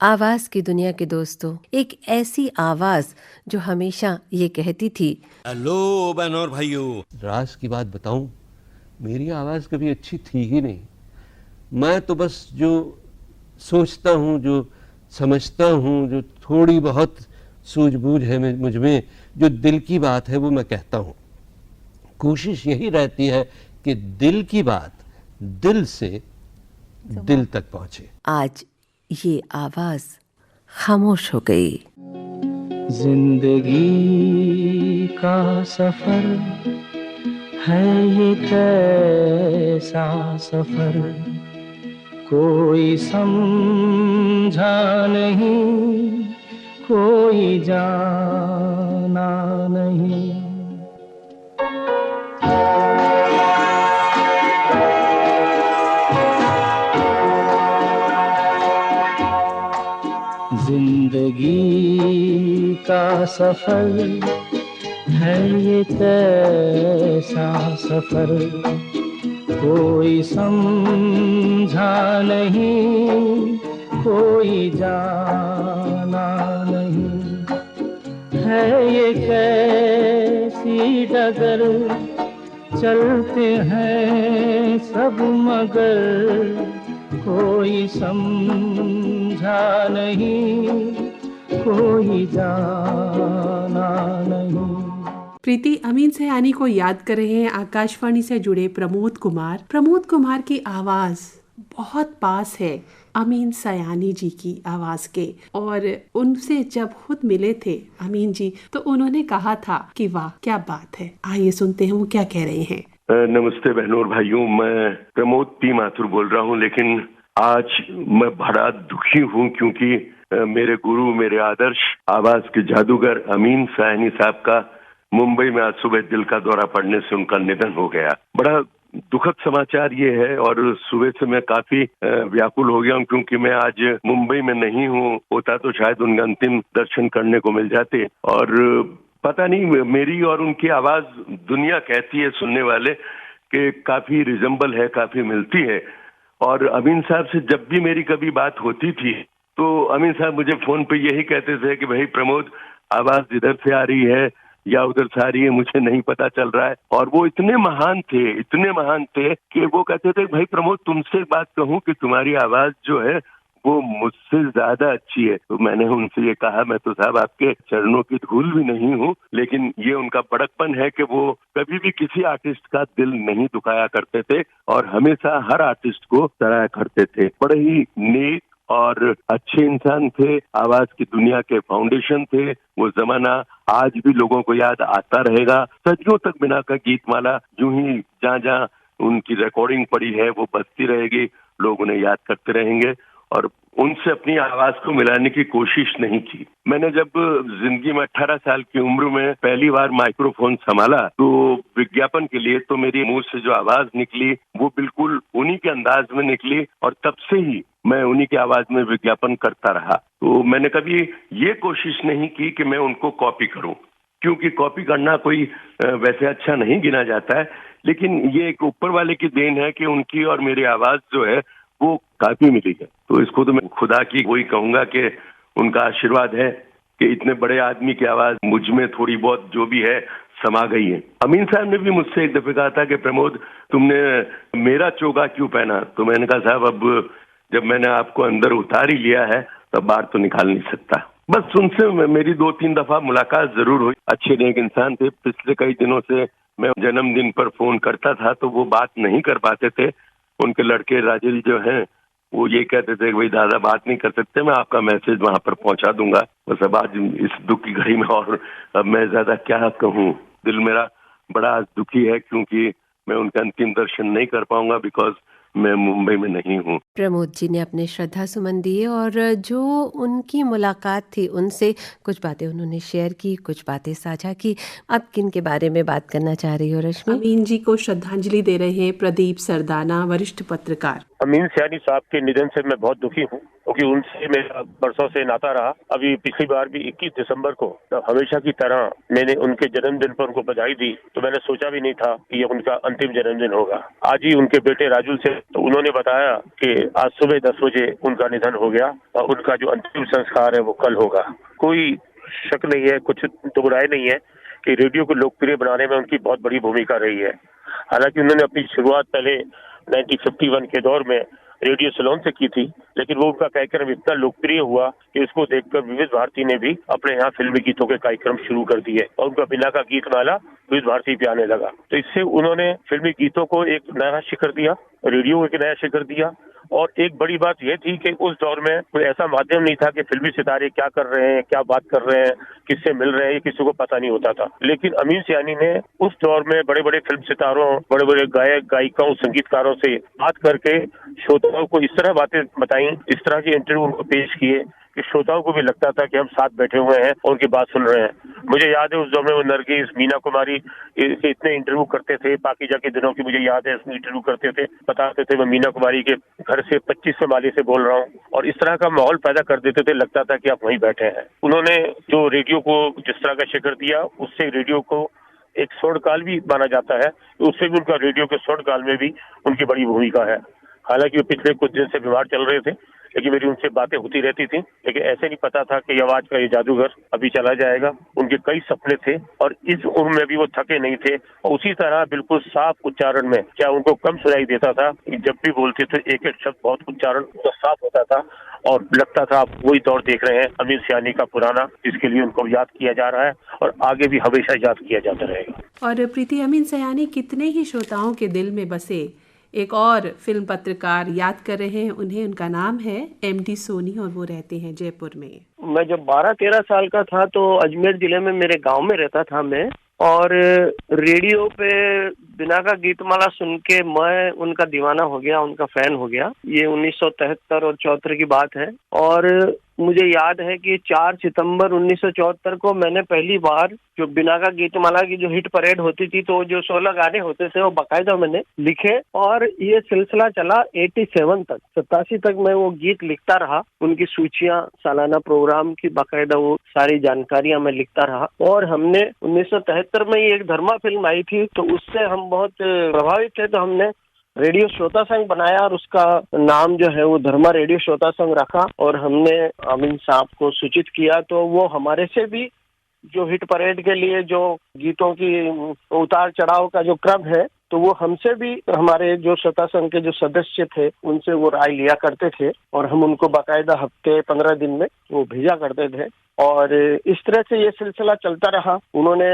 आवाज की दुनिया के दोस्तों, एक ऐसी आवाज जो हमेशा ये कहती थी, हेलो बहनों और भाइयों। राज की बात बताऊं, मेरी आवाज़ कभी अच्छी थी ही नहीं। मैं तो बस जो सोचता हूँ, जो समझता हूँ, जो थोड़ी बहुत सूझबूझ है मुझ में, जो दिल की बात है वो मैं कहता हूँ। कोशिश यही रहती है कि दिल की बात दिल से दिल तक पहुँचे। आज ये आवाज खामोश हो गई। जिंदगी का सफर है ये कैसा सफर, कोई समझा नहीं, कोई जाना नहीं। जिंदगी का सफर है ये कैसा सफर, कोई समझा नहीं, कोई जाना नहीं। है ये कैसी डगर, चलते हैं सब मगर, कोई समझा नहीं, कोई जाना नहीं। प्रीति, अमीन सयानी को याद कर रहे हैं आकाशवाणी से जुड़े प्रमोद कुमार। प्रमोद कुमार की आवाज बहुत पास है अमीन सयानी जी की आवाज के, और उनसे जब खुद मिले थे अमीन जी तो उन्होंने कहा था कि वाह क्या बात है। आइए सुनते हैं वो क्या कह रहे हैं। नमस्ते बहनों और भाइयों, मैं प्रमोद पी माथुर बोल रहा हूँ। लेकिन आज मैं बड़ा दुखी हूँ क्योंकि मेरे गुरु, मेरे आदर्श आवाज के जादूगर अमीन सयानी साहब का मुंबई में आज सुबह दिल का दौरा पड़ने से उनका निधन हो गया। बड़ा दुखद समाचार ये है और सुबह से मैं काफी व्याकुल हो गया हूँ क्योंकि मैं आज मुंबई में नहीं हूँ। होता तो शायद उनका अंतिम दर्शन करने को मिल जाते। और पता नहीं, मेरी और उनकी आवाज दुनिया कहती है सुनने वाले कि काफी रिजेंबल है, काफी मिलती है। और अमीन साहब से जब भी मेरी कभी बात होती थी तो अमीन साहब मुझे फोन पे यही कहते थे कि भाई प्रमोद, आवाज इधर से आ रही है या उधर से आ रही है, मुझे नहीं पता चल रहा है। और वो इतने महान थे कि वो कहते थे भाई प्रमोद, तुमसे एक बात कहूं कि तुम्हारी आवाज जो है वो मुझसे ज्यादा अच्छी है। तो मैंने उनसे ये कहा, मैं तो साहब आपके चरणों की धूल भी नहीं हूँ, लेकिन ये उनका बड़कपन है कि वो कभी भी किसी आर्टिस्ट का दिल नहीं दुखाया करते थे और हमेशा हर आर्टिस्ट को सराहा करते थे। बड़े ही नेक और अच्छे इंसान थे, आवाज की दुनिया के फाउंडेशन थे। वो जमाना आज भी लोगों को याद आता रहेगा। सदियों तक बिना का गीतमाला यूं ही जहाँ जहाँ उनकी रिकॉर्डिंग पड़ी है वो बजती रहेगी, लोग उन्हें याद करते रहेंगे। और उनसे अपनी आवाज को मिलाने की कोशिश नहीं की। मैंने जब जिंदगी में 18 साल की उम्र में पहली बार माइक्रोफोन संभाला तो विज्ञापन के लिए, तो मेरी मुंह से जो आवाज निकली वो बिल्कुल उन्हीं के अंदाज में निकली और तब से ही मैं उन्हीं की आवाज में विज्ञापन करता रहा। तो मैंने कभी ये कोशिश नहीं की कि मैं उनको कॉपी करूं, क्योंकि कॉपी करना कोई वैसे अच्छा नहीं गिना जाता है। लेकिन ये एक ऊपर वाले की देन है कि उनकी और मेरी आवाज जो है वो काफी मिली है। तो इसको तो मैं खुदा की वही कहूंगा कि उनका आशीर्वाद है कि इतने बड़े आदमी की आवाज मुझ में थोड़ी बहुत जो भी है समा गई है। अमीन साहब ने भी मुझसे एक दफे कहा था कि प्रमोद, तुमने मेरा चोगा क्यों पहना? तो मैंने कहा साहब, अब जब मैंने आपको अंदर उतार ही लिया है तब बाहर तो निकाल नहीं सकता। बस उनसे मेरी 2-3 दफा मुलाकात जरूर हुई। अच्छे नेक इंसान थे। पिछले कई दिनों से मैं जन्मदिन पर फोन करता था तो वो बात नहीं कर पाते थे। उनके लड़के राजेल जो हैं वो ये कहते थे कि भाई दादा बात नहीं कर सकते, मैं आपका मैसेज वहां पर पहुंचा दूंगा। बस अब आज इस दुख की घड़ी में और अब मैं ज्यादा क्या कहूँ, दिल मेरा बड़ा दुखी है क्योंकि मैं उनका अंतिम दर्शन नहीं कर पाऊंगा बिकॉज मैं मुंबई में नहीं हूँ। प्रमोद जी ने अपने श्रद्धा सुमन दिए और जो उनकी मुलाकात थी उनसे कुछ बातें उन्होंने शेयर की, कुछ बातें साझा की। अब किन के बारे में बात करना चाह रही हो रश्मि? अमीन जी को श्रद्धांजलि दे रहे हैं प्रदीप सरदाना, वरिष्ठ पत्रकार। अमीन सयानी साहब के निधन से मैं बहुत दुखी हूँ। क्योंकि उनसे मेरा बरसों से नाता रहा। अभी पिछली बार भी 21 दिसंबर को हमेशा की तरह मैंने उनके जन्मदिन पर उनको बधाई दी, तो मैंने सोचा भी नहीं था कि ये उनका अंतिम जन्मदिन होगा। आज ही उनके बेटे राजुल से तो उन्होंने बताया कि आज सुबह 10 बजे उनका निधन हो गया और उनका जो अंतिम संस्कार है वो कल होगा। कोई शक नहीं है, कुछ दुबराए नहीं है कि रेडियो को लोकप्रिय बनाने में उनकी बहुत बड़ी भूमिका रही है। हालांकि उन्होंने अपनी शुरुआत पहले 1951 के दौर में रेडियो सिलोन से की थी, लेकिन वो उनका कार्यक्रम इतना लोकप्रिय हुआ कि उसको देखकर विविध भारती ने भी अपने यहाँ फिल्मी गीतों के कार्यक्रम शुरू कर दिए और उनका बिना का गीतमाला विविध भारती पे आने लगा। तो इससे उन्होंने फिल्मी गीतों को एक नया शिखर दिया, रेडियो को एक नया शिखर दिया। और एक बड़ी बात यह थी कि उस दौर में कोई ऐसा माध्यम नहीं था कि फिल्मी सितारे क्या कर रहे हैं, क्या बात कर रहे हैं, किससे मिल रहे हैं, ये किसी को पता नहीं होता था। लेकिन अमीन सयानी ने उस दौर में बड़े बड़े फिल्म सितारों, बड़े बड़े गायक गायिकाओं, संगीतकारों से बात करके श्रोताओं को इस तरह बातें बताई, इस तरह के इंटरव्यू उनको पेश किए कि श्रोताओं को भी लगता था कि हम साथ बैठे हुए हैं और उनकी बात सुन रहे हैं। मुझे याद है उस दौर में वो नरगिस, मीना कुमारी के इतने इंटरव्यू करते थे। पाकीजा के दिनों की मुझे याद है, इसमें इंटरव्यू करते थे, बताते थे मैं मीना कुमारी के घर से 25 माले से बोल रहा हूँ, और इस तरह का माहौल पैदा कर देते थे, लगता था कि आप वहीं बैठे हैं। उन्होंने जो रेडियो को जिस तरह का शिखर दिया, उससे रेडियो को एक स्वर्ण काल भी माना जाता है, उससे भी उनका रेडियो के स्वर्ण काल में भी उनकी बड़ी भूमिका है। हालांकि वो पिछले कुछ दिन से बीमार चल रहे थे, लेकिन मेरी उनसे बातें होती रहती थी, लेकिन ऐसे नहीं पता था कि आवाज का ये जादूगर अभी चला जाएगा। उनके कई सपने थे और इस उम्र में भी वो थके नहीं थे, और उसी तरह बिल्कुल साफ उच्चारण में, क्या उनको कम सुनाई देता था, जब भी बोलते थे एक एक शब्द बहुत उच्चारण तो साफ होता था और लगता था आप वही दौर देख रहे हैं अमीन सयानी का पुराना, जिसके लिए उनको याद किया जा रहा है और आगे भी हमेशा याद किया जाता रहेगा। और प्रीति, अमीन सयानी कितने ही श्रोताओं के दिल में बसे एक और फिल्म पत्रकार याद कर रहे हैं उन्हें। उनका नाम है एमडी सोनी और वो रहते हैं जयपुर में। मैं जब 12-13 साल का था तो अजमेर जिले में मेरे गांव में रहता था मैं, और रेडियो पे बिना का गीतमाला सुन के मैं उनका दीवाना हो गया, उनका फैन हो गया। ये 1973 और 74 की बात है, और मुझे याद है कि 4 सितंबर 1974 को मैंने पहली बार जो बिना का गीतमाला की जो हिट परेड होती थी, तो जो 16 गाने होते थे वो बाकायदा मैंने लिखे, और ये सिलसिला चला 87 तक, 87 तक मैं वो गीत लिखता रहा। उनकी सूचियां, सालाना प्रोग्राम की बाकायदा वो सारी जानकारियां मैं लिखता रहा। और हमने 1973 में ये एक धर्मा फिल्म आई थी, तो उससे हम बहुत प्रभावित थे, तो हमने रेडियो श्रोता संघ बनाया और उसका नाम जो है वो धर्मा रेडियो श्रोता संघ रखा, और हमने अमीन साहब को सूचित किया। तो वो हमारे से भी जो हिट परेड के लिए जो गीतों की उतार चढ़ाव का जो क्रम है, तो वो हमसे भी, हमारे जो श्रोता संघ के जो सदस्य थे उनसे वो राय लिया करते थे, और हम उनको बाकायदा हफ्ते 15 दिन में वो भेजा करते थे। और इस तरह से ये सिलसिला चलता रहा। उन्होंने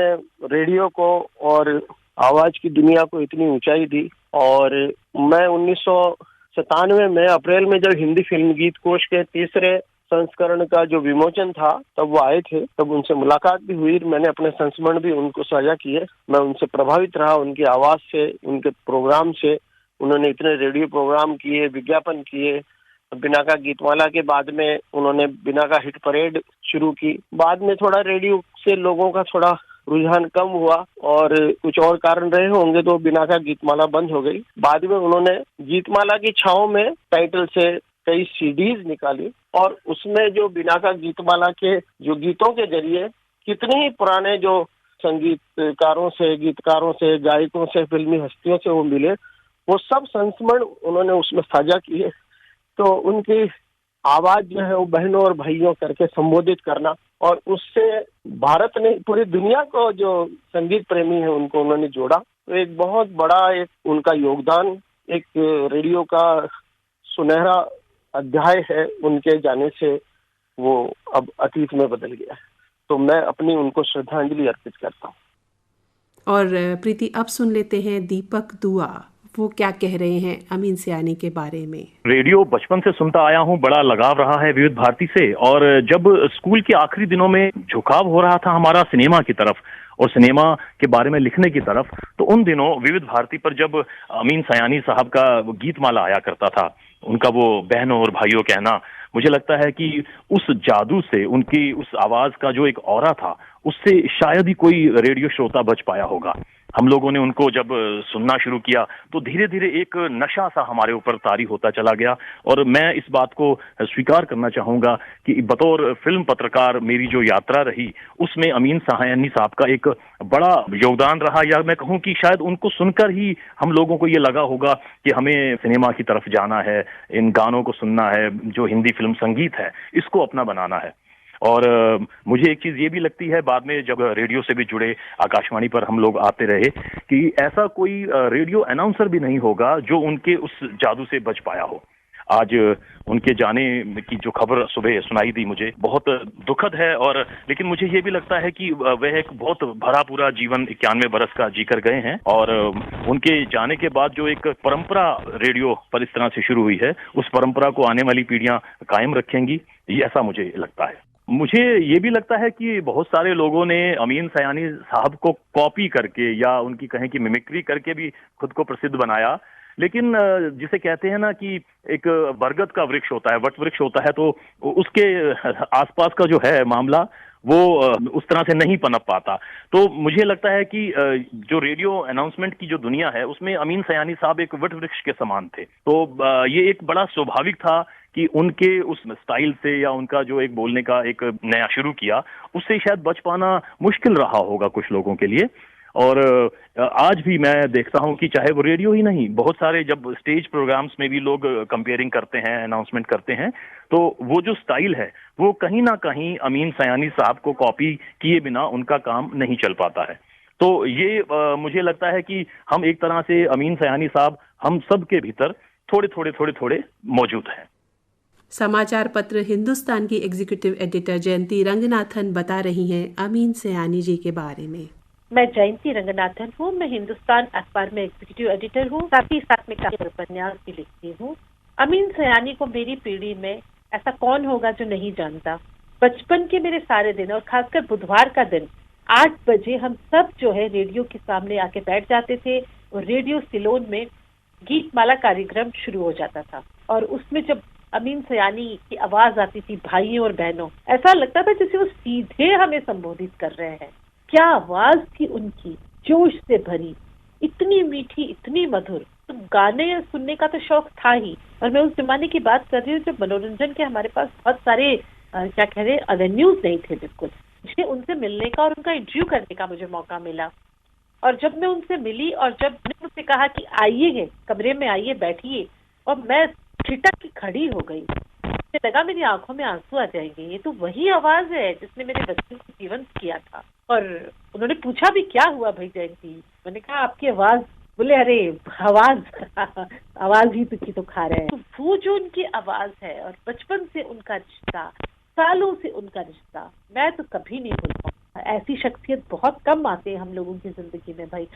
रेडियो को और आवाज की दुनिया को इतनी ऊंचाई दी। और मैं 1997 में अप्रैल में जब हिंदी फिल्म गीत कोश के तीसरे संस्करण का जो विमोचन था, तब वो आए थे, तब उनसे मुलाकात भी हुई। मैंने अपने संस्मरण भी उनको साझा किए। मैं उनसे प्रभावित रहा, उनकी आवाज से, उनके प्रोग्राम से। उन्होंने इतने रेडियो प्रोग्राम किए, विज्ञापन किए। बिना का गीतमाला के बाद में उन्होंने बिना का हिट परेड शुरू की। बाद में थोड़ा रेडियो से लोगों का थोड़ा रुझान कम हुआ और कुछ और कारण रहे होंगे, तो बिना का गीतमाला बंद हो गई। बाद में उन्होंने गीतमाला की छांव में टाइटल से कई सीडीज निकाली, और उसमें जो बिना का गीतमाला के जो गीतों के जरिए कितने ही पुराने जो संगीतकारों से, गीतकारों से, गायकों से, फिल्मी हस्तियों से वो मिले, वो सब संस्मरण उन्होंने उसमें साझा किए। तो उनकी आवाज जो है वो बहनों और भाइयों करके संबोधित करना, और उससे भारत ने, पूरी दुनिया को जो संगीत प्रेमी है उनको उन्होंने जोड़ा। तो एक बहुत बड़ा एक उनका योगदान, एक रेडियो का सुनहरा अध्याय है। उनके जाने से वो अब अतीत में बदल गया है, तो मैं अपनी उनको श्रद्धांजलि अर्पित करता हूँ। और प्रीति, अब सुन लेते हैं दीपक दुआ, वो क्या कह रहे हैं अमीन सयानी के बारे में। रेडियो बचपन से सुनता आया हूँ, बड़ा लगाव रहा है विविध भारती से, और जब स्कूल के आखिरी दिनों में झुकाव हो रहा था हमारा सिनेमा की तरफ और सिनेमा के बारे में लिखने की तरफ, तो उन दिनों विविध भारती पर जब अमीन सयानी साहब का गीतमाला आया करता था, उनका वो बहनों और भाइयों कहना, मुझे लगता है कि उस जादू से, उनकी उस आवाज का जो एक ऑरा था, उससे शायद ही कोई रेडियो श्रोता बच पाया होगा। हम लोगों ने उनको जब सुनना शुरू किया तो धीरे धीरे एक नशा सा हमारे ऊपर तारी होता चला गया। और मैं इस बात को स्वीकार करना चाहूंगा कि बतौर फिल्म पत्रकार मेरी जो यात्रा रही उसमें अमीन सयानी साहब का एक बड़ा योगदान रहा, या मैं कहूं कि शायद उनको सुनकर ही हम लोगों को ये लगा होगा कि हमें सिनेमा की तरफ जाना है, इन गानों को सुनना है, जो हिंदी फिल्म संगीत है इसको अपना बनाना है। और मुझे एक चीज ये भी लगती है, बाद में जब रेडियो से भी जुड़े, आकाशवाणी पर हम लोग आते रहे, कि ऐसा कोई रेडियो अनाउंसर भी नहीं होगा जो उनके उस जादू से बच पाया हो। आज उनके जाने की जो खबर सुबह सुनाई दी मुझे बहुत दुखद है, और लेकिन मुझे ये भी लगता है कि वह एक बहुत भरा पूरा जीवन 91 बरस का जीकर गए हैं, और उनके जाने के बाद जो एक परंपरा रेडियो पर इस तरह से शुरू हुई है उस परंपरा को आने वाली पीढ़ियां कायम रखेंगी, ये ऐसा मुझे लगता है। मुझे ये भी लगता है कि बहुत सारे लोगों ने अमीन सयानी साहब को कॉपी करके या उनकी कहें कि मिमिक्री करके भी खुद को प्रसिद्ध बनाया, लेकिन जिसे कहते हैं ना कि एक बरगद का वृक्ष होता है, वट वृक्ष होता है, तो उसके आसपास का जो है मामला वो उस तरह से नहीं पनप पाता। तो मुझे लगता है कि जो रेडियो अनाउंसमेंट की जो दुनिया है उसमें अमीन सयानी साहब एक वट वृक्ष के समान थे। तो ये एक बड़ा स्वाभाविक था कि उनके उस स्टाइल से या उनका जो एक बोलने का एक नया शुरू किया उससे शायद बच पाना मुश्किल रहा होगा कुछ लोगों के लिए। और आज भी मैं देखता हूं कि चाहे वो रेडियो ही नहीं, बहुत सारे जब स्टेज प्रोग्राम्स में भी लोग कंपेयरिंग करते हैं, अनाउंसमेंट करते हैं, तो वो जो स्टाइल है वो कहीं ना कहीं अमीन सयानी साहब को कॉपी किए बिना उनका काम नहीं चल पाता है। तो ये मुझे लगता है कि हम एक तरह से अमीन सयानी साहब हम सब के भीतर थोड़े थोड़े मौजूद हैं। समाचार पत्र हिंदुस्तान की एग्जीक्यूटिव एडिटर जयंती रंगनाथन बता रही हैं अमीन सयानी जी के बारे में। मैं जयंती रंगनाथन हूँ। मैं हिंदुस्तान अखबार में एग्जीक्यूटिव एडिटर हूँ, साथ ही साथ में काफी उपन्यास भी लिखती हूँ। अमीन सयानी को मेरी पीढ़ी में ऐसा कौन होगा जो नहीं जानता। बचपन के मेरे सारे दिन और खासकर बुधवार का दिन 8 बजे हम सब जो है रेडियो के सामने आके बैठ जाते थे और रेडियो सिलोन में गीतमाला कार्यक्रम शुरू हो जाता था। और उसमें जब अमीन सयानी की आवाज आती थी भाइयों और बहनों, ऐसा लगता था जैसे वो सीधे हमें संबोधित कर रहे हैं। क्या आवाज थी उनकी, जोश से भरी, इतनी मीठी, इतनी मधुर। तो गाने सुनने का तो शौक था ही, और मैं उस जमाने की बात कर रही हूँ जब मनोरंजन के हमारे पास बहुत सारे क्या कह रहे एवेन्यूज नहीं थे बिल्कुल। मुझे उनसे मिलने का और उनका इंटरव्यू करने का मुझे मौका मिला। और जब मैं उनसे मिली और जब मैंने उनसे कहा कि आइए कमरे में आइए बैठिए, और मैं ठिठक की खड़ी हो गई। मुझे लगा मेरी आंखों में आंसू आ जाएंगे। ये तो वही आवाज है जिसने मेरे बच्चे को जीवंत किया था। और उन्होंने पूछा भी क्या हुआ भाई जयंती। मैंने कहा आपकी आवाज। बोले अरे आवाज ही की तो खा रहे हैं। तो वो जो उनकी आवाज है और बचपन से उनका रिश्ता, सालों से उनका रिश्ता, मैं तो कभी नहीं भूल पाऊंगा। ऐसी शख्सियत बहुत कम आते हैं हम लोगों की जिंदगी में भाई।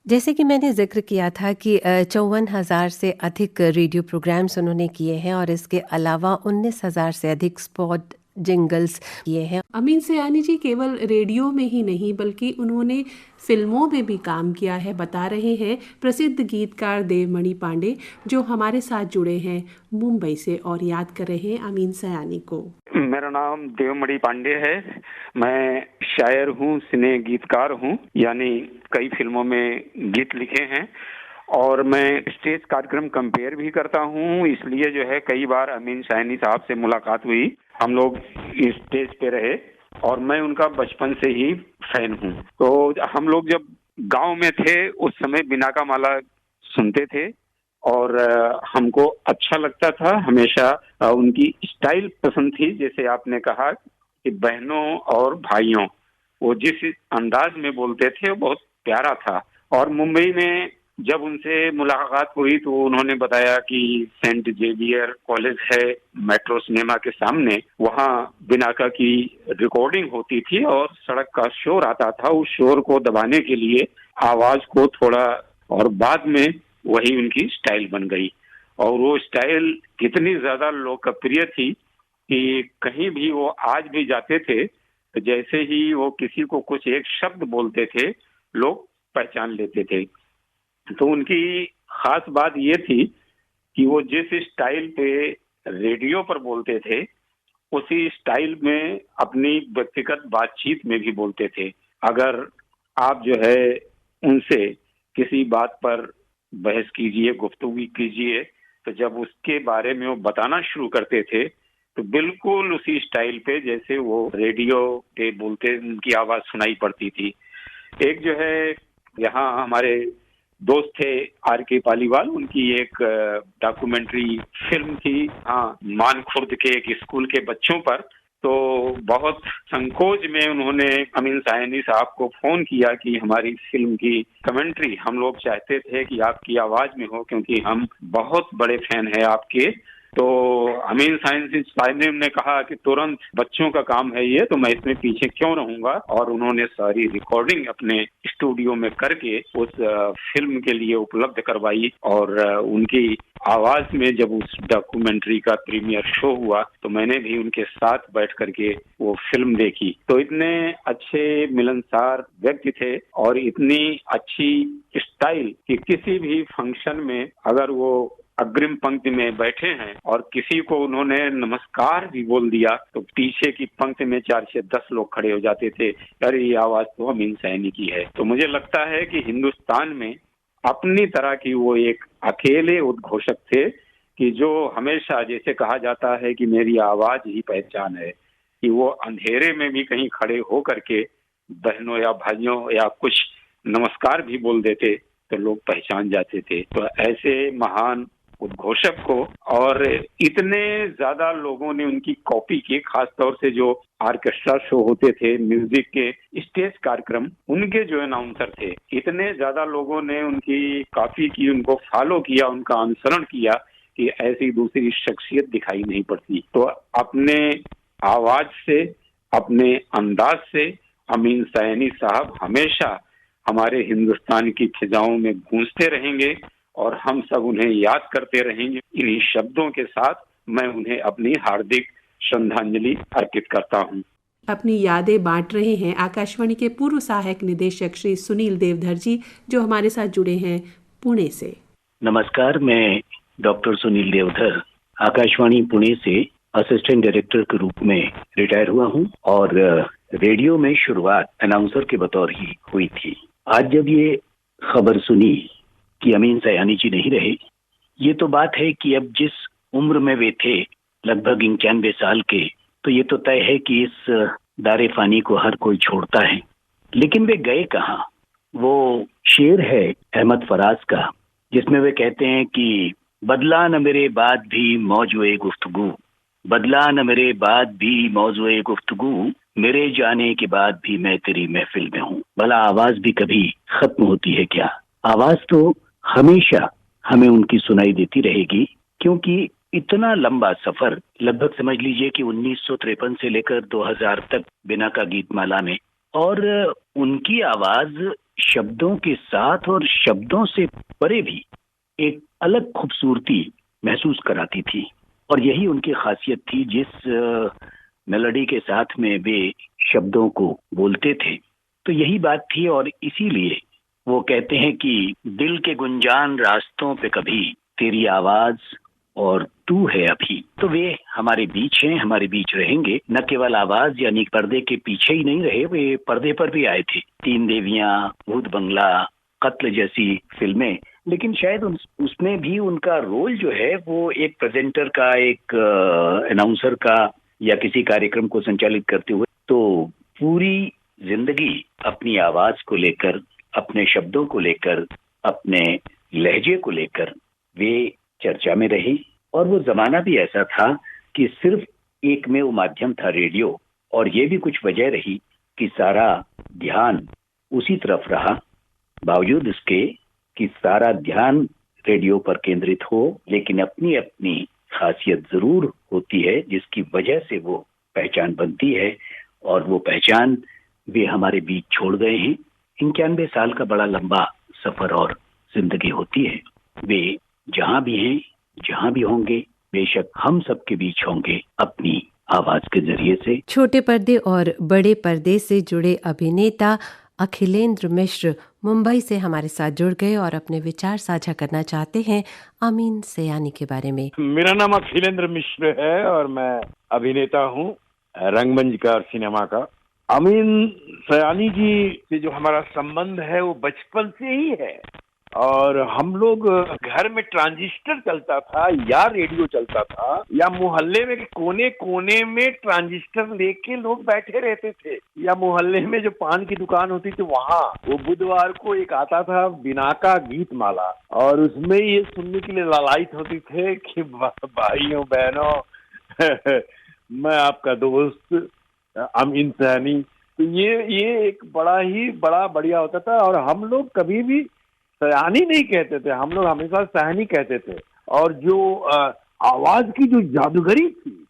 जैसे कि मैंने जिक्र किया था कि 54,000 से अधिक रेडियो प्रोग्राम्स उन्होंने किए हैं और इसके अलावा 19,000 से अधिक स्पॉट जिंगल्स किए हैं। अमीन सयानी जी केवल रेडियो में ही नहीं बल्कि उन्होंने फिल्मों में भी काम किया है, बता रहे हैं प्रसिद्ध गीतकार देवमणि पांडे जो हमारे साथ जुड़े हैं मुंबई से और याद कर रहे हैं अमीन सयानी को। मेरा नाम देवमणि पांडे है। मैं शायर हूँ, सिने गीतकार हूँ, यानी कई फिल्मों में गीत लिखे हैं, और मैं स्टेज कार्यक्रम कंपेयर भी करता हूँ। इसलिए जो है कई बार अमीन सयानी साहब से मुलाकात हुई, हम लोग स्टेज पे रहे, और मैं उनका बचपन से ही फैन हूँ। तो हम लोग जब गांव में थे उस समय बिना का माला सुनते थे और हमको अच्छा लगता था। हमेशा उनकी स्टाइल पसंद थी। जैसे आपने कहा कि बहनों और भाइयों, वो जिस अंदाज में बोलते थे वो बहुत प्यारा था। और मुंबई में जब उनसे मुलाकात हुई तो उन्होंने बताया कि सेंट जेवियर कॉलेज है मेट्रो सिनेमा के सामने, वहाँ बिनाका की रिकॉर्डिंग होती थी और सड़क का शोर आता था। उस शोर को दबाने के लिए आवाज को थोड़ा, और बाद में वही उनकी स्टाइल बन गई। और वो स्टाइल कितनी ज्यादा लोकप्रिय थी कि कहीं भी वो आज भी जाते थे तो जैसे ही वो किसी को कुछ एक शब्द बोलते थे लोग पहचान लेते थे। तो उनकी खास बात ये थी कि वो जिस स्टाइल पे रेडियो पर बोलते थे उसी स्टाइल में अपनी व्यक्तिगत बातचीत में भी बोलते थे। अगर आप जो है उनसे किसी बात पर बहस कीजिए, गुफ्तगू कीजिए, तो जब उसके बारे में वो बताना शुरू करते थे तो बिल्कुल उसी स्टाइल पे जैसे वो रेडियो पे बोलते, उनकी आवाज सुनाई पड़ती थी। एक जो है यहाँ हमारे दोस्त थे R.K. पालीवाल, उनकी एक डॉक्यूमेंट्री फिल्म थी, हाँ, मानखुर्द के एक स्कूल के बच्चों पर। तो बहुत संकोच में उन्होंने अमीन सायानी साहब को फोन किया कि हमारी फिल्म की कमेंट्री हम लोग चाहते थे कि आपकी आवाज में हो, क्योंकि हम बहुत बड़े फैन हैं आपके। तो अमीन सायानी ने कहा कि तुरंत, बच्चों का काम है ये, तो मैं इसमें पीछे क्यों रहूंगा। और उन्होंने सारी रिकॉर्डिंग अपने स्टूडियो में करके उस फिल्म के लिए उपलब्ध करवाई। और उनकी आवाज में जब उस डॉक्यूमेंट्री का प्रीमियर शो हुआ तो मैंने भी उनके साथ बैठ करके वो फिल्म देखी। तो इतने अच्छे मिलनसार व्यक्ति थे और इतनी अच्छी स्टाइल कि किसी भी फंक्शन में अगर वो अग्रिम पंक्ति में बैठे हैं और किसी को उन्होंने नमस्कार भी बोल दिया तो पीछे की पंक्ति में 4 से 10 लोग खड़े हो जाते थे, अरे ये आवाज तो अमीन सायानी की है। तो मुझे लगता है कि हिंदुस्तान में अपनी तरह की वो एक अकेले उद्घोषक थे कि जो हमेशा, जैसे कहा जाता है कि मेरी आवाज ही पहचान है, कि वो अंधेरे में भी कहीं खड़े हो करके बहनों या भाइयों या कुछ नमस्कार भी बोल देते तो लोग पहचान जाते थे। तो ऐसे महान उद्घोषक को, और इतने ज्यादा लोगों ने उनकी कॉपी की, खासतौर से जो ऑर्केस्ट्रा शो होते थे, म्यूजिक के स्टेज कार्यक्रम, उनके जो अनाउंसर थे, इतने ज्यादा लोगों ने उनकी कॉपी की, उनको फॉलो किया, उनका अनुसरण किया कि ऐसी दूसरी शख्सियत दिखाई नहीं पड़ती। तो अपने आवाज से, अपने अंदाज से अमीन सायानी साहब हमेशा हमारे हिंदुस्तान की फिजाओं में गूंजते रहेंगे और हम सब उन्हें याद करते रहेंगे। इन्हीं शब्दों के साथ मैं उन्हें अपनी हार्दिक श्रद्धांजलि अर्पित करता हूँ। अपनी यादें बांट रहे हैं आकाशवाणी के पूर्व सहायक निदेशक श्री सुनील देवधर जी, जो हमारे साथ जुड़े हैं पुणे से। नमस्कार, मैं डॉक्टर सुनील देवधर आकाशवाणी पुणे से असिस्टेंट डायरेक्टर के रूप में रिटायर हुआ हूँ और रेडियो में शुरुआत अनाउंसर के बतौर ही हुई थी। आज जब ये खबर सुनी कि अमीन सायानी जी नहीं रहे, ये तो बात है कि अब जिस उम्र में वे थे, लगभग 91 साल के, तो ये तो तय है कि इस दारे फानी को हर कोई छोड़ता है। लेकिन वे गए कहाँ? वो शेर है अहमद फराज का, जिसमें वे कहते हैं कि बदला न मेरे बाद भी मौजूए गुफ्तगू, बदला न मेरे बाद भी मौजूए गुफ्तगू, मेरे जाने के बाद भी मैं तेरी महफिल में हूँ। भला आवाज भी कभी खत्म होती है क्या? आवाज तो हमेशा हमें उनकी सुनाई देती रहेगी, क्योंकि इतना लंबा सफर, लगभग समझ लीजिए कि 1953 से लेकर 2000 तक बिना का गीतमाला में, और उनकी आवाज शब्दों के साथ और शब्दों से परे भी एक अलग खूबसूरती महसूस कराती थी। और यही उनकी खासियत थी, जिस मेलोडी के साथ में वे शब्दों को बोलते थे, तो यही बात थी। और इसीलिए वो कहते हैं कि दिल के गुंजान रास्तों पे कभी, तेरी आवाज और तू है अभी। तो वे हमारे बीच हैं, हमारे बीच रहेंगे। न केवल आवाज यानी पर्दे के पीछे ही नहीं रहे, वे पर्दे पर भी आए थे। 3 देवियां, भूत बंगला, कत्ल जैसी फिल्में, लेकिन शायद उसमें भी उनका रोल जो है वो एक प्रेजेंटर का, एक अनाउंसर का, या किसी कार्यक्रम को संचालित करते हुए। तो पूरी जिंदगी अपनी आवाज को लेकर, अपने शब्दों को लेकर, अपने लहजे को लेकर वे चर्चा में रही। और वो जमाना भी ऐसा था कि सिर्फ एकमेव माध्यम था रेडियो, और ये भी कुछ वजह रही कि सारा ध्यान उसी तरफ रहा, बावजूद इसके कि सारा ध्यान रेडियो पर केंद्रित हो, लेकिन अपनी अपनी खासियत जरूर होती है जिसकी वजह से वो पहचान बनती है। और वो पहचान वे हमारे बीच छोड़ गए हैं। 91 साल का बड़ा लंबा सफर और जिंदगी होती है। वे जहां भी हैं, जहां भी होंगे, बेशक हम सबके बीच होंगे अपनी आवाज के जरिए से। छोटे पर्दे और बड़े पर्दे से जुड़े अभिनेता अखिलेंद्र मिश्र मुंबई से हमारे साथ जुड़ गए और अपने विचार साझा करना चाहते हैं अमीन सयानी के बारे में। मेरा नाम अखिलेंद्र मिश्र है और मैं अभिनेता हूँ, रंगमंच का और सिनेमा का। अमीन सयानी जी से जो हमारा संबंध है वो बचपन से ही है। और हम लोग घर में ट्रांजिस्टर चलता था या रेडियो चलता था या मोहल्ले में कोने कोने में ट्रांजिस्टर लेके लोग बैठे रहते थे, या मोहल्ले में जो पान की दुकान होती थी वहाँ वो बुधवार को एक आता था बिनाका गीत माला, और उसमें ये सुनने के लिए लालायित होती थे कि भाइयों बहनों मैं आपका दोस्त अमीन सयानी। तो ये एक बड़ा बढ़िया होता था। और हम लोग कभी भी सयानी नहीं कहते थे, हम लोग हमेशा सयानी कहते थे। और जो आवाज की जो जादूगरी थी,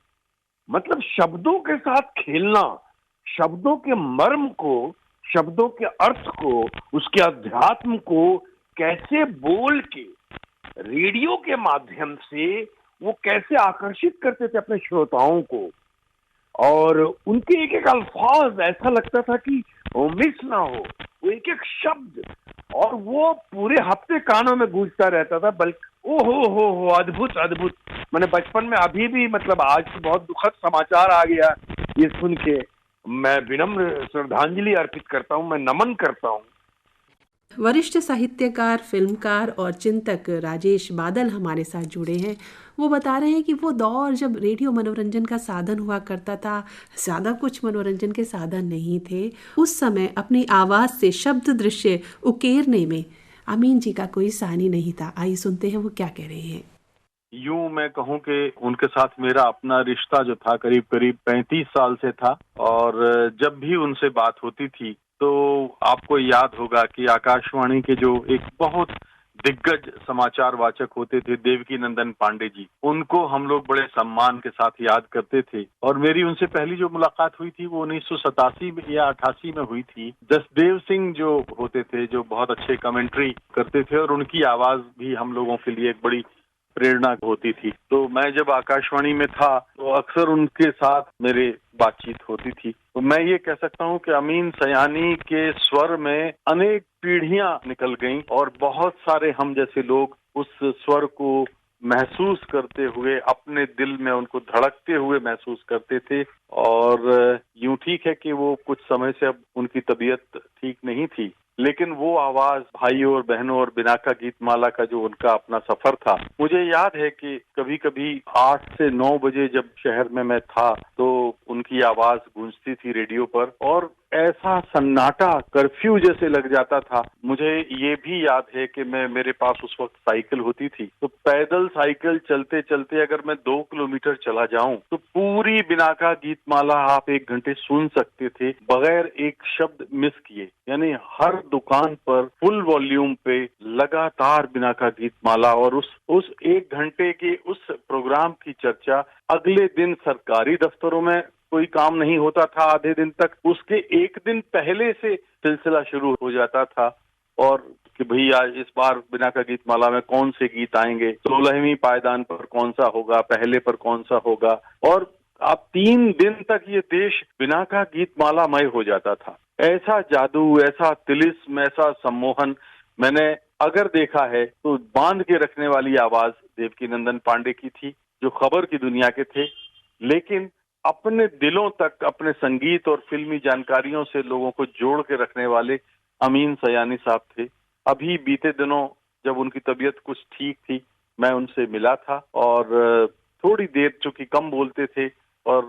मतलब शब्दों के साथ खेलना, शब्दों के मर्म को, शब्दों के अर्थ को, उसके अध्यात्म को कैसे बोल के रेडियो के माध्यम से वो कैसे आकर्षित करते थे अपने श्रोताओं को। और उनके एक एक अल्फाज ऐसा लगता था कि वो मिस ना हो, वो एक एक शब्द, और वो पूरे हफ्ते कानों में गूंजता रहता था। बल्कि ओ हो अद्भुत अद्भुत। मैंने बचपन में अभी भी, मतलब आज तो बहुत दुखद समाचार आ गया ये सुन के, मैं विनम्र श्रद्धांजलि अर्पित करता हूँ, मैं नमन करता हूँ। वरिष्ठ साहित्यकार, फिल्मकार और चिंतक राजेश बादल हमारे साथ जुड़े हैं। वो बता रहे हैं कि वो दौर जब रेडियो मनोरंजन का साधन हुआ करता था, ज़्यादा कुछ मनोरंजन के साधन नहीं थे। उस समय अपनी आवाज़ से शब्द दृश्य उकेरने में अमीन जी का कोई सानी नहीं था। आइए सुनते हैं वो क्या कह रहे हैं। यूं मैं कहूं कि उनके साथ मेरा अपना रिश्ता जो था करीब 35 साल से था। और जब भी उनसे बात होती थी तो आपको याद होगा कि आकाशवाणी के जो एक बहुत दिग्गज समाचार वाचक होते थे देवकी नंदन पांडे जी, उनको हम लोग बड़े सम्मान के साथ याद करते थे। और मेरी उनसे पहली जो मुलाकात हुई थी वो 1987 में या 88 में हुई थी। जसदेव सिंह जो होते थे, जो बहुत अच्छे कमेंट्री करते थे, और उनकी आवाज भी हम लोगों के लिए एक बड़ी प्रेरणा होती थी। तो मैं जब आकाशवाणी में था तो अक्सर उनके साथ मेरे बातचीत होती थी। तो मैं ये कह सकता हूँ कि अमीन सयानी के स्वर में अनेक पीढ़ियां निकल गईं, और बहुत सारे हम जैसे लोग उस स्वर को महसूस करते हुए, अपने दिल में उनको धड़कते हुए महसूस करते थे। और यूं ठीक है कि वो कुछ समय से अब उनकी तबीयत ठीक नहीं थी, लेकिन वो आवाज, भाइयों और बहनों और बिनाका गीतमाला का जो उनका अपना सफर था, मुझे याद है कि कभी कभी 8 से 9 बजे जब शहर में मैं था तो उनकी आवाज गूंजती थी रेडियो पर, और ऐसा सन्नाटा, कर्फ्यू जैसे लग जाता था। मुझे ये भी याद है कि मेरे पास उस वक्त साइकिल होती थी, तो पैदल साइकिल चलते चलते अगर मैं 2 किलोमीटर चला जाऊं तो पूरी बिनाका गीतमाला आप 1 घंटे सुन सकते थे बगैर एक शब्द मिस किए। यानी हर दुकान पर फुल वॉल्यूम पे लगातार बिनाका गीतमाला, और उस 1 घंटे के उस प्रोग्राम की चर्चा अगले दिन सरकारी दफ्तरों में कोई काम नहीं होता था आधे दिन तक, उसके 1 दिन पहले से सिलसिला शुरू हो जाता था। और कि भाई आज इस बार बिनाका गीतमाला में कौन से गीत आएंगे, 16वीं पायदान पर कौन सा होगा, पहले पर कौन सा होगा, और आप 3 दिन तक ये देश बिनाका गीतमालामय हो जाता था। ऐसा जादू, ऐसा तिलिस्म, ऐसा सम्मोहन मैंने अगर देखा है तो बांध के रखने वाली आवाज देवकी नंदन पांडे की थी, जो खबर की दुनिया के थे, लेकिन अपने दिलों तक अपने संगीत और फिल्मी जानकारियों से लोगों को जोड़ के रखने वाले अमीन सयानी साहब थे। अभी बीते दिनों जब उनकी तबीयत कुछ ठीक थी, मैं उनसे मिला था, और थोड़ी देर, चूंकि कम बोलते थे और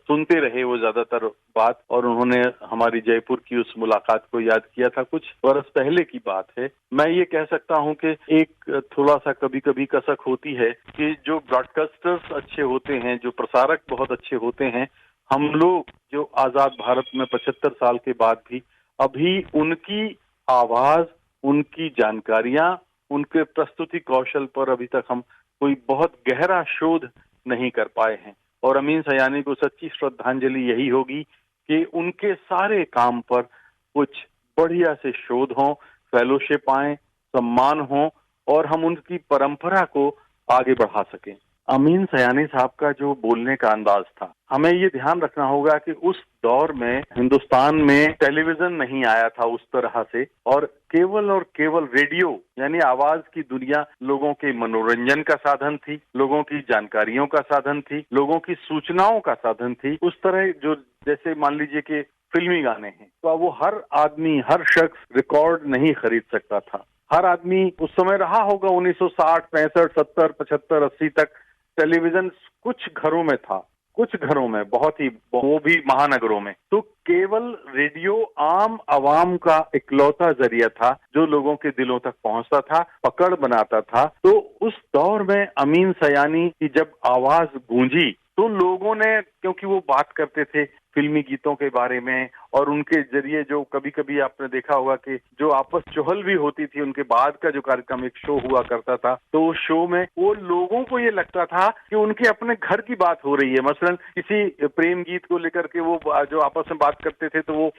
सुनते रहे वो ज्यादातर बात, और उन्होंने हमारी जयपुर की उस मुलाकात को याद किया था। कुछ बरस पहले की बात है। मैं ये कह सकता हूँ कि एक थोड़ा सा कभी कभी कसक होती है कि जो ब्रॉडकास्टर्स अच्छे होते हैं, जो प्रसारक बहुत अच्छे होते हैं, हम लोग जो आजाद भारत में 75 साल के बाद भी अभी उनकी आवाज, उनकी जानकारियां, उनके प्रस्तुति कौशल पर अभी तक हम कोई बहुत गहरा शोध नहीं कर पाए हैं। और अमीन सयानी को सच्ची श्रद्धांजलि यही होगी कि उनके सारे काम पर कुछ बढ़िया से शोध हों, फेलोशिप आए, सम्मान हो, और हम उनकी परंपरा को आगे बढ़ा सकें। अमीन सयानी साहब का जो बोलने का अंदाज था, हमें ये ध्यान रखना होगा कि उस दौर में हिंदुस्तान में टेलीविजन नहीं आया था उस तरह से, और केवल रेडियो यानी आवाज की दुनिया लोगों के मनोरंजन का साधन थी, लोगों की जानकारियों का साधन थी, लोगों की सूचनाओं का साधन थी। उस तरह जो, जैसे मान लीजिए कि फिल्मी गाने हैं। तो अब वो हर आदमी, हर शख्स रिकॉर्ड नहीं खरीद सकता था। हर आदमी उस समय रहा होगा 1960, 65, 70, 75, 80 तक टेलीविजन कुछ घरों में था, कुछ घरों में, बहुत ही, वो भी महानगरों में। तो केवल रेडियो आम आवाम का इकलौता जरिया था जो लोगों के दिलों तक पहुंचता था, पकड़ बनाता था। तो उस दौर में अमीन सयानी की जब आवाज गूंजी तो लोगों ने, क्योंकि वो बात करते थे फिल्मी गीतों के बारे में, और उनके जरिए जो कभी कभी आपने देखा होगा कि जो आपस चुहल भी होती थी, उनके बाद का जो कार्यक्रम एक शो हुआ करता था, तो उस शो में वो लोगों को ये लगता था कि उनके अपने घर की बात हो रही है। मसलन किसी प्रेम गीत को लेकर के वो जो आपस में बात करते थे तो वो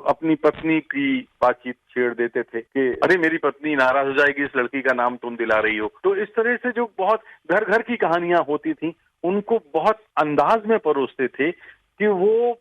अपनी पत्नी की बातचीत छेड़ देते थे कि अरे मेरी पत्नी नाराज हो जाएगी, इस लड़की का नाम तुम दिला रही हो। तो इस तरह से जो बहुत घर घर की कहानियां होती थी उनको बहुत अंदाज में परोसते थे कि वो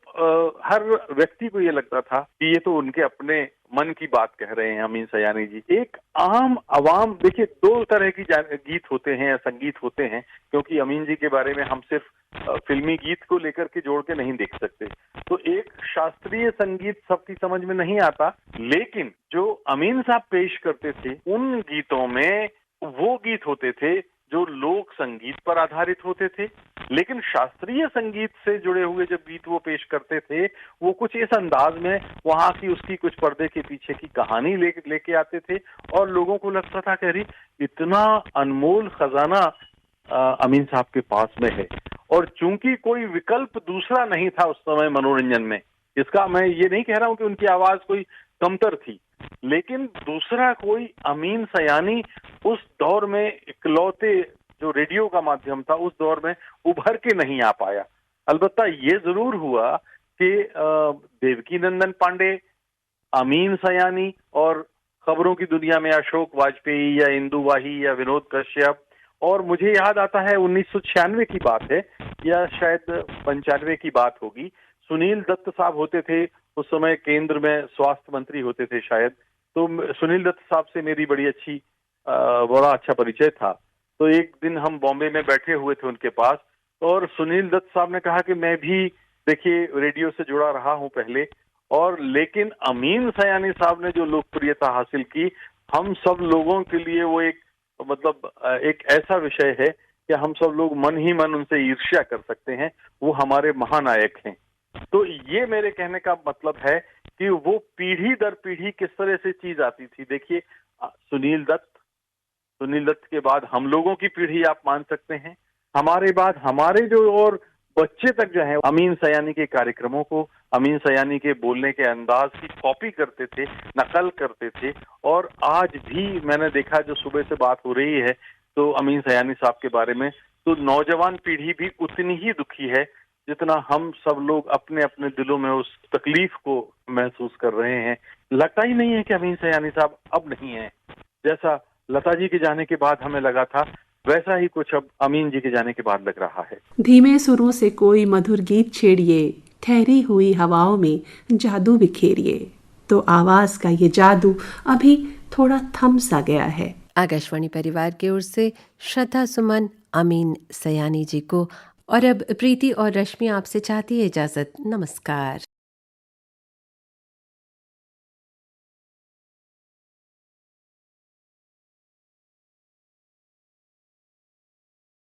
हर व्यक्ति को ये लगता था कि ये तो उनके अपने मन की बात कह रहे हैं अमीन सयानी जी। एक आम आवाम, देखिए 2 तरह की गीत होते हैं या संगीत होते हैं, क्योंकि अमीन जी के बारे में हम सिर्फ फिल्मी गीत को लेकर के जोड़ के नहीं देख सकते। तो एक शास्त्रीय संगीत सबकी समझ में नहीं आता, लेकिन जो अमीन साहब पेश करते थे उन गीतों में वो गीत होते थे जो लोक संगीत पर आधारित होते थे, लेकिन शास्त्रीय संगीत से जुड़े हुए जब गीत वो पेश करते थे वो कुछ इस अंदाज में वहां की उसकी कुछ पर्दे के पीछे की कहानी लेके आते थे, और लोगों को लगता था कि अरे इतना अनमोल खजाना अमीन साहब के पास में है। और चूंकि कोई विकल्प दूसरा नहीं था उस समय मनोरंजन में, इसका मैं ये नहीं कह रहा हूं कि उनकी आवाज कोई कमतर थी, लेकिन दूसरा कोई अमीन सयानी उस दौर में इकलौते जो रेडियो का माध्यम था उस दौर में उभर के नहीं आ पाया। अलबत्ता ये जरूर हुआ कि देवकी नंदन पांडे, अमीन सयानी और खबरों की दुनिया में अशोक वाजपेयी या इंदु वाही या विनोद कश्यप, और मुझे याद आता है 1996 की बात है या शायद 95 की बात होगी, सुनील दत्त साहब होते थे उस समय केंद्र में स्वास्थ्य मंत्री होते थे शायद। तो सुनील दत्त साहब से मेरी बड़ा अच्छा परिचय था। तो एक दिन हम बॉम्बे में बैठे हुए थे उनके पास, और सुनील दत्त साहब ने कहा कि मैं भी देखिए रेडियो से जुड़ा रहा हूं पहले, और लेकिन अमीन सयानी साहब ने जो लोकप्रियता हासिल की, हम सब लोगों के लिए वो एक ऐसा विषय है कि हम सब लोग मन ही मन उनसे ईर्ष्या कर सकते हैं। वो हमारे महानायक हैं। तो ये मेरे कहने का मतलब है कि वो पीढ़ी दर पीढ़ी किस तरह से चीज आती थी। देखिए सुनील दत्त के बाद हम लोगों की पीढ़ी आप मान सकते हैं, हमारे बाद हमारे जो और बच्चे तक जो है अमीन सयानी के कार्यक्रमों को, अमीन सयानी के बोलने के अंदाज की कॉपी करते थे, नकल करते थे। और आज भी मैंने देखा, जो सुबह से बात हो रही है तो अमीन सयानी साहब के बारे में, तो नौजवान पीढ़ी भी उतनी ही दुखी है जितना हम सब लोग अपने अपने दिलों में उस तकलीफ को महसूस कर रहे हैं। लगता ही नहीं है कि अमीन सयानी साहब अब नहीं है। जैसा लता जी के जाने के बाद हमें लगा था, वैसा ही कुछ अब अमीन जी के जाने के बाद लग रहा है। धीमे सुरों से कोई मधुर गीत छेड़िए, ठहरी हुई हवाओं में जादू बिखेरिए। तो आवाज का ये जादू अभी थोड़ा थम सा गया है। आकाशवाणी परिवार की ओर से श्रद्धा सुमन अमीन सयानी जी को। और अब प्रीति और रश्मि आपसे चाहती है इजाजत। नमस्कार।